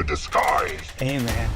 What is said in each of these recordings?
disguise. Hey, man.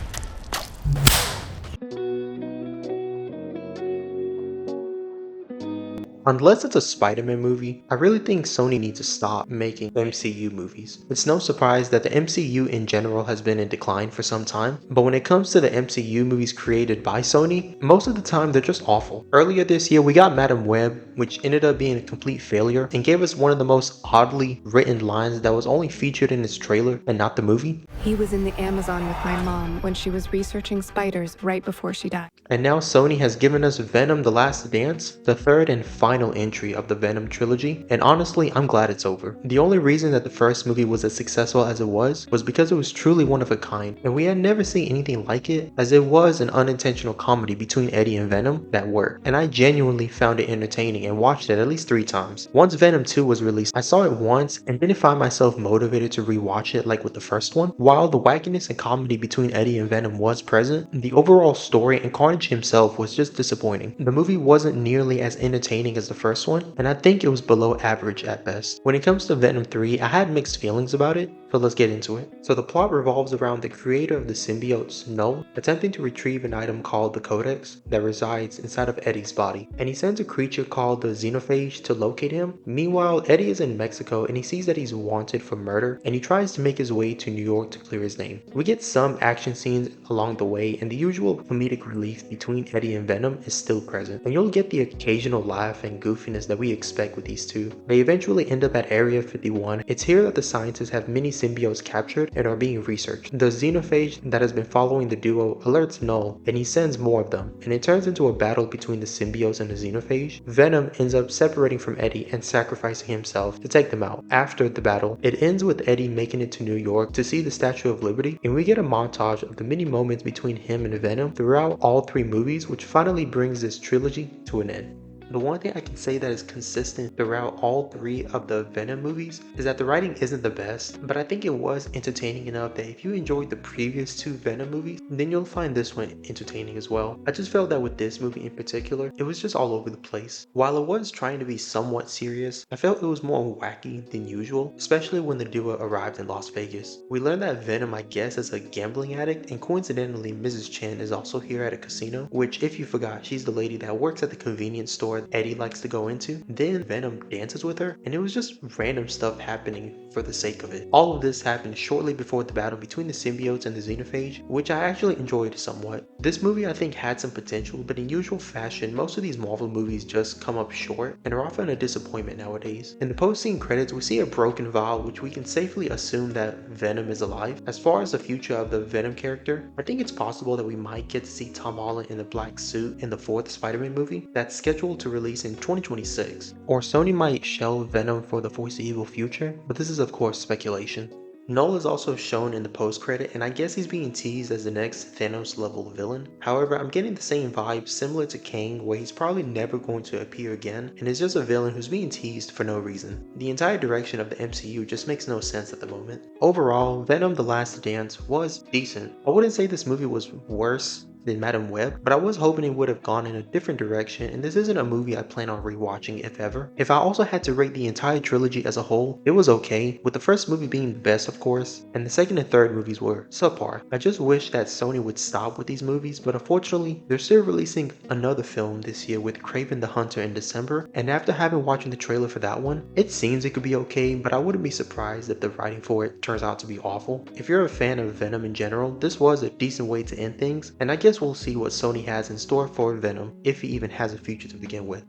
Unless it's a Spider-Man movie, I really think Sony needs to stop making MCU movies. It's no surprise that the MCU in general has been in decline for some time, but when it comes to the MCU movies created by Sony, most of the time they're just awful. Earlier this year we got Madam Web, which ended up being a complete failure and gave us one of the most oddly written lines that was only featured in its trailer and not the movie. He was in the Amazon with my mom when she was researching spiders right before she died. And now Sony has given us Venom: The Last Dance, the third and final entry of the Venom trilogy, and honestly, I'm glad it's over. The only reason that the first movie was as successful as it was because it was truly one of a kind, and we had never seen anything like it, as it was an unintentional comedy between Eddie and Venom that worked, and I genuinely found it entertaining and watched it at least 3 times. Once Venom 2 was released, I saw it once and didn't find myself motivated to rewatch it like with the first one. While the wackiness and comedy between Eddie and Venom was present, the overall story and Carnage himself was just disappointing. The movie wasn't nearly as entertaining as the first one, and I think it was below average at best. When it comes to Venom 3, I had mixed feelings about it, but let's get into it. So the plot revolves around the creator of the symbiotes, Null, attempting to retrieve an item called the Codex that resides inside of Eddie's body, and he sends a creature called the Xenophage to locate him. Meanwhile, Eddie is in Mexico and he sees that he's wanted for murder, and he tries to make his way to New York to clear his name. We get some action scenes along the way, and the usual comedic relief between Eddie and Venom is still present, and you'll get the occasional laugh and goofiness that we expect with these two. They eventually end up at Area 51. It's here that the scientists have many symbiotes captured and are being researched. The Xenophage that has been following the duo alerts Null, and he sends more of them, and it turns into a battle between the symbiotes and the Xenophage. Venom ends up separating from Eddie and sacrificing himself to take them out. After the battle, it ends with Eddie making it to New York to see the Statue of Liberty, and we get a montage of the many moments between him and Venom throughout all 3 movies, which finally brings this trilogy to an end. The one thing I can say that is consistent throughout all 3 of the Venom movies is that the writing isn't the best, but I think it was entertaining enough that if you enjoyed the previous 2 Venom movies, then you'll find this one entertaining as well. I just felt that with this movie in particular, it was just all over the place. While it was trying to be somewhat serious, I felt it was more wacky than usual, especially when the duo arrived in Las Vegas. We learned that Venom, I guess, is a gambling addict, and coincidentally Mrs. Chen is also here at a casino, which, if you forgot, she's the lady that works at the convenience store Eddie likes to go into. Then Venom dances with her, and it was just random stuff happening for the sake of it. All of this happened shortly before the battle between the symbiotes and the Xenophage, which I actually enjoyed somewhat. This movie I think had some potential, but in usual fashion, most of these Marvel movies just come up short and are often a disappointment nowadays. In the post-scene credits, we see a broken vial, which we can safely assume that Venom is alive. As far as the future of the Venom character, I think it's possible that we might get to see Tom Holland in the black suit in the 4th Spider-Man movie that's scheduled to release in 2026. Or Sony might shelve Venom for the foreseeable future, but this is of course speculation. Null is also shown in the post-credit, and I guess he's being teased as the next Thanos level villain. However, I'm getting the same vibe similar to Kang, where he's probably never going to appear again and is just a villain who's being teased for no reason. The entire direction of the MCU just makes no sense at the moment. Overall, Venom: The Last Dance was decent. I wouldn't say this movie was worse than Madam Web, but I was hoping it would have gone in a different direction, and this isn't a movie I plan on rewatching if ever. If I also had to rate the entire trilogy as a whole, it was okay, with the first movie being the best of course, and the second and third movies were subpar. I just wish that Sony would stop with these movies, but unfortunately, they're still releasing another film this year with Kraven the Hunter in December, and after having watched the trailer for that one, it seems it could be okay, but I wouldn't be surprised if the writing for it turns out to be awful. If you're a fan of Venom in general, this was a decent way to end things, and I guess we'll see what Sony has in store for Venom, if he even has a future to begin with.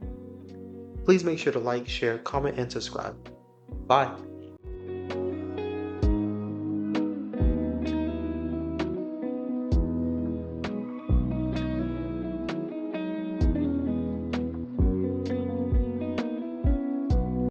Please make sure to like, share, comment, and subscribe. Bye!